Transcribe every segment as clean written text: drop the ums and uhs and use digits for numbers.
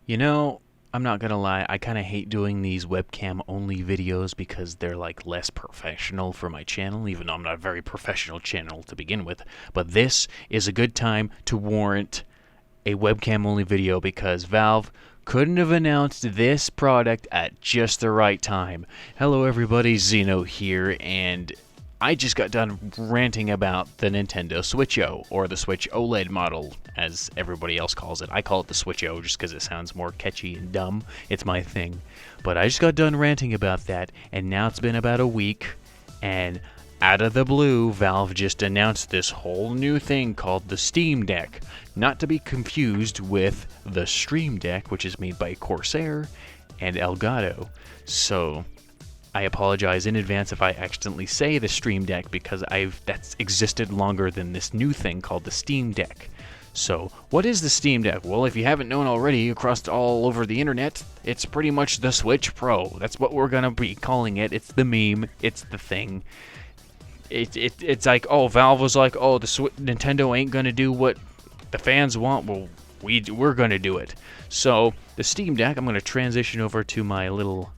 You know, I'm not gonna lie, I kind of hate doing these webcam only videos because they're like less professional for my channel, even though I'm not a very professional channel to begin with. But this is a good time to warrant a webcam only video because Valve couldn't have announced this product at just the right time. Hello everybody, Xyno here, and I just got done ranting about the Nintendo Switch-O, or the Switch OLED model, as everybody else calls it. I call it the Switch-O just because it sounds more catchy and dumb. It's my thing. But I just got done ranting about that, and now it's been about a week, and out of the blue, Valve just announced this whole new thing called the Steam Deck. Not to be confused with the Stream Deck, which is made by Corsair and Elgato. So I apologize in advance if I accidentally say the Stream Deck because that's existed longer than this new thing called the Steam Deck. So, what is the Steam Deck? Well, if you haven't known already across all over the internet, it's pretty much the Switch Pro. That's what we're gonna be calling it. It's the meme. It's the thing. It's like, oh, Valve was like, oh, Nintendo ain't gonna do what the fans want. Well, we're gonna do it. So, the Steam Deck. I'm gonna transition over to my little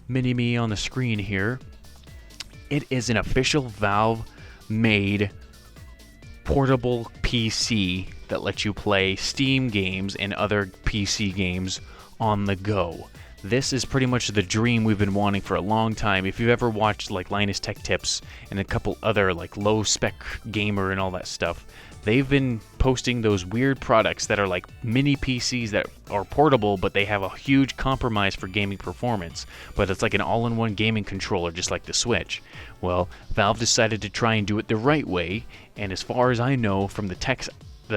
mini-me on the screen here. It is an official Valve-made portable PC that lets you play Steam games and other PC games on the go. This is pretty much the dream we've been wanting for a long time. If you've ever watched like Linus Tech Tips and a couple other like low-spec gamer and all that stuff, they've been posting those weird products that are like mini PCs that are portable, but they have a huge compromise for gaming performance. But it's like an all-in-one gaming controller, just like the Switch. Well, Valve decided to try and do it the right way, and as far as I know from the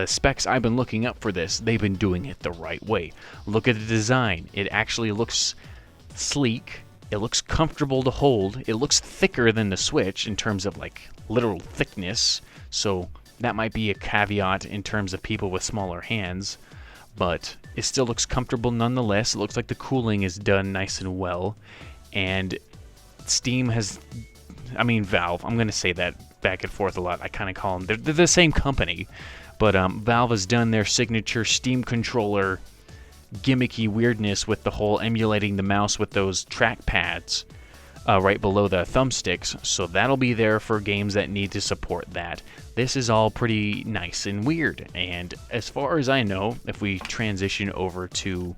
specs I've been looking up for this, they've been doing it the right way. Look at the design. It actually looks sleek. It looks comfortable to hold. It looks thicker than the Switch in terms of like literal thickness. So that might be a caveat in terms of people with smaller hands, but it still looks comfortable nonetheless. It looks like the cooling is done nice and well, and Valve, I'm going to say that back and forth a lot. I kind of call them, they're the same company, but Valve has done their signature Steam controller gimmicky weirdness with the whole emulating the mouse with those trackpads right below the thumbsticks, so that'll be there for games that need to support that. This is all pretty nice and weird, and as far as I know, if we transition over to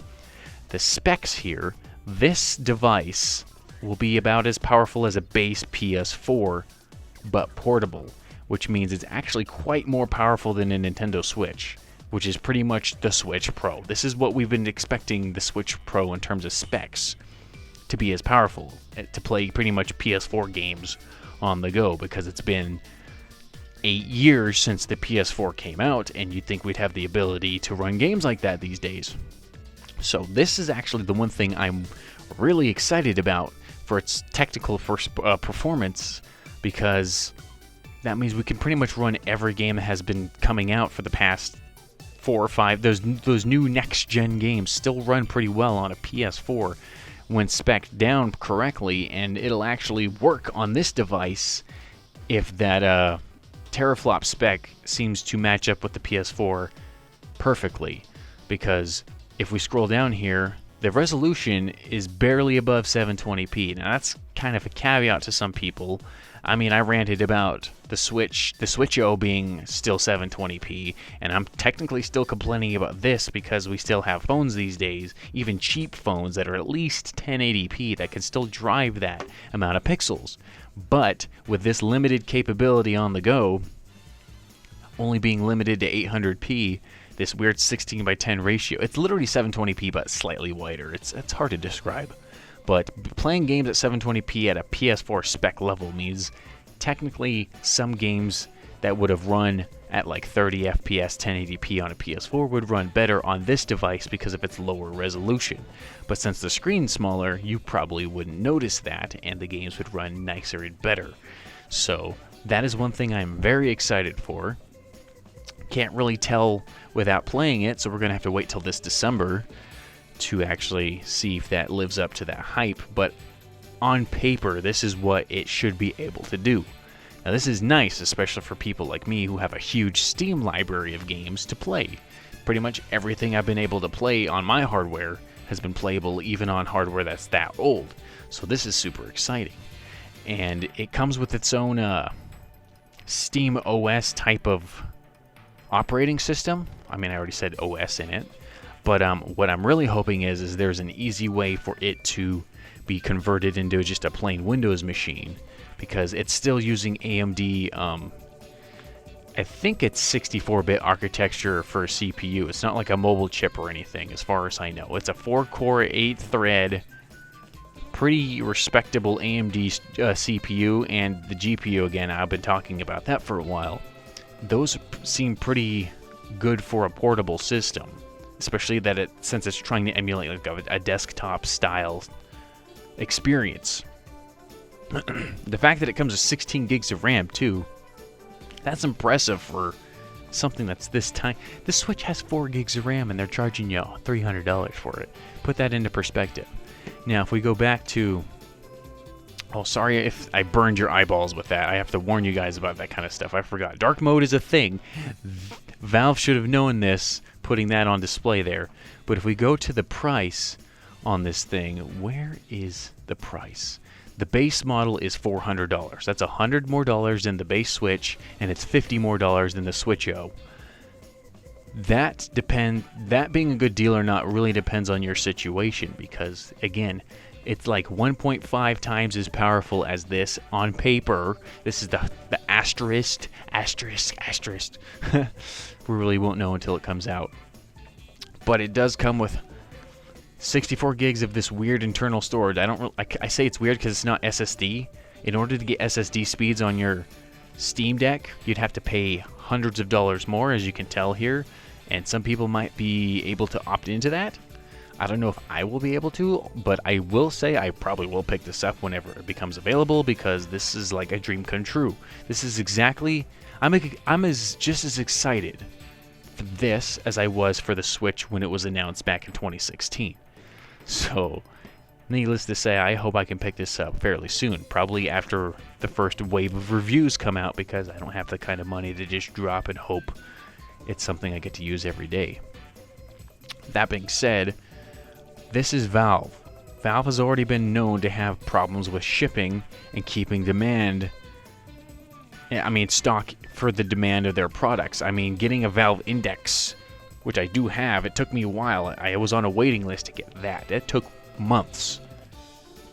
the specs here, this device will be about as powerful as a base PS4, but portable, which means it's actually quite more powerful than a Nintendo Switch, which is pretty much the Switch Pro. This is what we've been expecting the Switch Pro in terms of specs to be as powerful, to play pretty much PS4 games on the go, because it's been 8 years since the PS4 came out, and you'd think we'd have the ability to run games like that these days. So this is actually the one thing I'm really excited about for its technical performance, because that means we can pretty much run every game that has been coming out for the past 4 or 5. Those new next-gen games still run pretty well on a PS4 when spec'd down correctly, and it'll actually work on this device if that teraflop spec seems to match up with the PS4 perfectly. Because if we scroll down here, the resolution is barely above 720p. Now that's kind of a caveat to some people. I mean, I ranted about the Switch-O being still 720p, and I'm technically still complaining about this because we still have phones these days, even cheap phones that are at least 1080p that can still drive that amount of pixels. But with this limited capability on the go, only being limited to 800p, this weird 16:10 ratio, it's literally 720p but slightly wider. It's hard to describe. But playing games at 720p at a PS4 spec level means technically some games that would have run at like 30 FPS 1080p on a PS4 would run better on this device because of its lower resolution. But since the screen's smaller, you probably wouldn't notice that, and the games would run nicer and better. So that is one thing I'm very excited for. Can't really tell without playing it, so we're going to have to wait till this December to actually see if that lives up to that hype, but on paper, this is what it should be able to do. Now this is nice, especially for people like me who have a huge Steam library of games to play, pretty much everything I've been able to play on my hardware has been playable even on hardware that's that old. So this is super exciting. And it comes with its own Steam OS type of operating system. I mean, I already said OS in it. But what I'm really hoping is there's an easy way for it to be converted into just a plain Windows machine, because it's still using AMD, I think it's 64-bit architecture for a CPU. It's not like a mobile chip or anything, as far as I know. It's a 4-core, 8-thread, pretty respectable AMD CPU, and the GPU, again, I've been talking about that for a while. Those seem pretty good for a portable system, especially that since it's trying to emulate like a desktop style experience. The fact that it comes with 16 gigs of RAM too, that's impressive for something that's this tiny. This Switch has 4 gigs of RAM and they're charging you $300 for it. Put that into perspective. Now if we go back to, oh, sorry if I burned your eyeballs with that. I have to warn you guys about that kind of stuff. I forgot. Dark mode is a thing. Valve should have known this, putting that on display there. But if we go to the price on this thing, where is the price? The base model is $400. That's $100 more than the base Switch, and it's $50 more than the Switch-O. That being a good deal or not really depends on your situation, because again, it's like 1.5 times as powerful as this on paper. This is the asterisk. We really won't know until it comes out. But it does come with 64 gigs of this weird internal storage. I say it's weird because it's not SSD. In order to get SSD speeds on your Steam Deck, you'd have to pay hundreds of dollars more, as you can tell here. And some people might be able to opt into that. I don't know if I will be able to, but I will say I probably will pick this up whenever it becomes available, because this is like a dream come true. This is exactly... I'm just as excited for this as I was for the Switch when it was announced back in 2016. So, needless to say, I hope I can pick this up fairly soon, probably after the first wave of reviews come out, because I don't have the kind of money to just drop and hope it's something I get to use every day. That being said, this is Valve. Valve has already been known to have problems with shipping and keeping stock for the demand of their products. I mean, getting a Valve Index, which I do have, it took me a while. I was on a waiting list to get that. It took months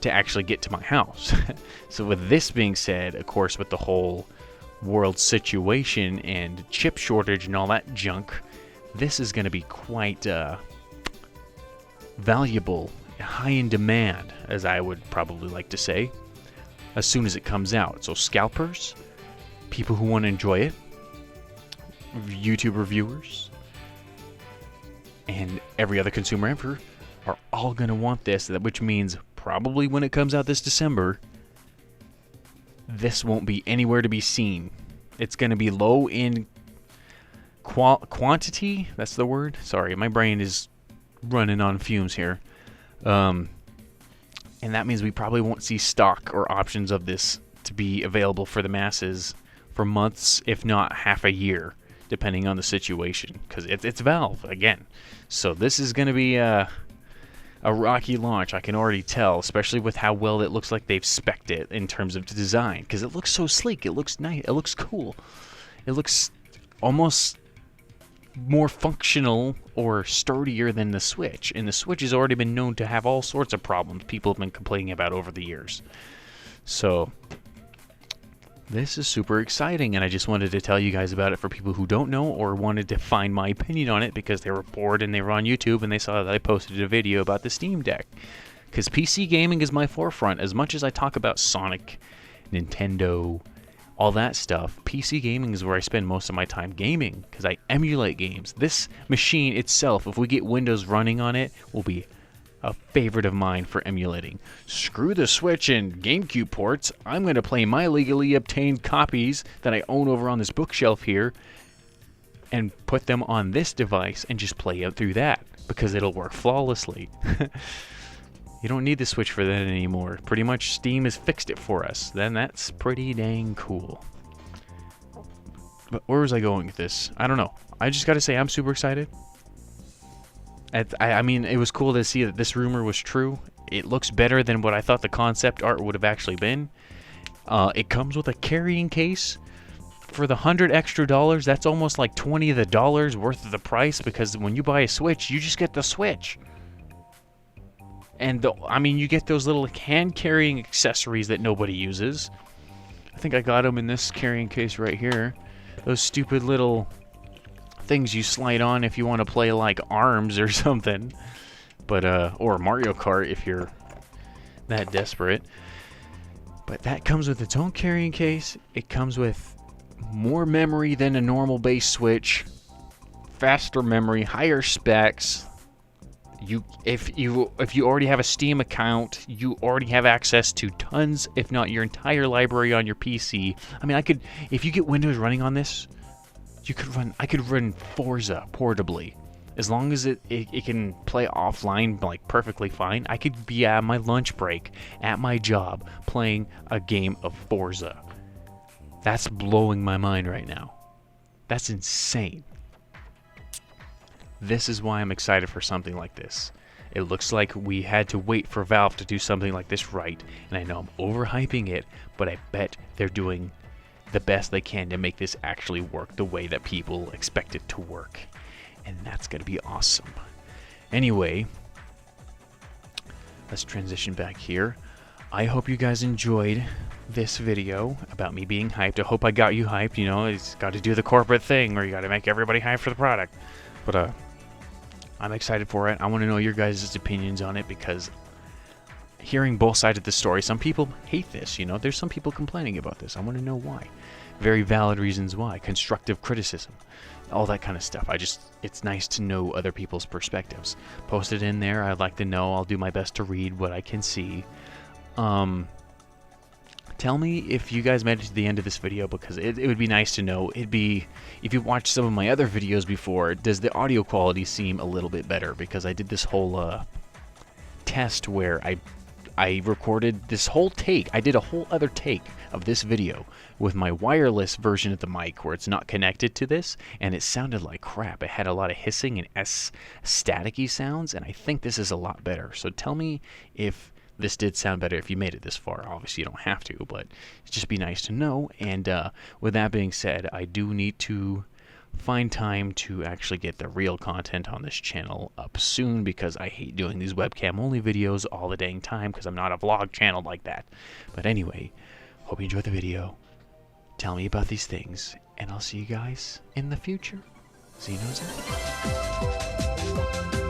to actually get to my house. So with this being said, of course, with the whole world situation and chip shortage and all that junk, this is going to be quite valuable, high in demand, as I would probably like to say, as soon as it comes out. So scalpers, people who want to enjoy it, YouTube reviewers, and every other consumer ever are all going to want this, which means probably when it comes out this December, this won't be anywhere to be seen. It's going to be low in quantity. That's the word. Sorry, my brain is running on fumes here. And that means we probably won't see stock or options of this to be available for the masses for months, if not half a year, depending on the situation, because it's Valve again. So this is going to be a rocky launch, I can already tell, especially with how well it looks like they've spec'd it in terms of design, because it looks so sleek, it looks nice, it looks cool, it looks almost more functional or sturdier than the Switch, and the Switch has already been known to have all sorts of problems people have been complaining about over the years. So this is super exciting, and I just wanted to tell you guys about it for people who don't know or wanted to find my opinion on it because they were bored and they were on YouTube and they saw that I posted a video about the Steam Deck. Because PC gaming is my forefront. As much as I talk about Sonic, Nintendo, all that stuff, PC gaming is where I spend most of my time gaming, because I emulate games. This machine itself, if we get Windows running on it, will be a favorite of mine for emulating. Screw the Switch and GameCube ports. I'm going to play my legally obtained copies that I own over on this bookshelf here and put them on this device and just play it through that, because it'll work flawlessly. You don't need the Switch for that anymore. Pretty much Steam has fixed it for us. Then that's pretty dang cool. But where was I going with this? I don't know. I just got to say I'm super excited. I mean, it was cool to see that this rumor was true. It looks better than what I thought the concept art would have actually been. It comes with a carrying case. For the $100 extra, that's almost like $20 of the dollars worth of the price, because when you buy a Switch, you just get the Switch. And I mean, you get those little hand-carrying accessories that nobody uses. I think I got them in this carrying case right here. Those stupid little things you slide on if you want to play like ARMS or something. But or Mario Kart if you're that desperate. But that comes with its own carrying case. It comes with more memory than a normal base Switch, faster memory, higher specs. If you already have a Steam account, you already have access to tons, if not your entire library on your PC. I mean, if you get Windows running on this, I could run Forza portably. As long as it can play offline like perfectly fine, I could be at my lunch break at my job playing a game of Forza. That's blowing my mind right now. That's insane. This is why I'm excited for something like this. It looks like we had to wait for Valve to do something like this right, and I know I'm overhyping it, but I bet they're doing the best they can to make this actually work the way that people expect it to work. And that's going to be awesome. Anyway, let's transition back here. I hope you guys enjoyed this video about me being hyped. I hope I got you hyped. You know, it's got to do the corporate thing where you got to make everybody hyped for the product. But I'm excited for it. I want to know your guys' opinions on it, because hearing both sides of the story, some people hate this, you know. There's some people complaining about this. I want to know why. Very valid reasons why. Constructive criticism. All that kind of stuff. It's nice to know other people's perspectives. Post it in there. I'd like to know. I'll do my best to read what I can see. Tell me if you guys made it to the end of this video, because it would be nice to know. It'd be, if you've watched some of my other videos before, does the audio quality seem a little bit better? Because I did this whole test where I recorded this whole take. I did a whole other take of this video with my wireless version of the mic where it's not connected to this, and it sounded like crap. It had a lot of hissing and staticky sounds, and I think this is a lot better. So tell me if this did sound better if you made it this far. Obviously, you don't have to, but it'd just be nice to know. And with that being said, I do need to find time to actually get the real content on this channel up soon, because I hate doing these webcam only videos all the dang time, because I'm not a vlog channel like that. But anyway, hope you enjoyed the video. Tell me about these things, and I'll see you guys in the future. Xyno76.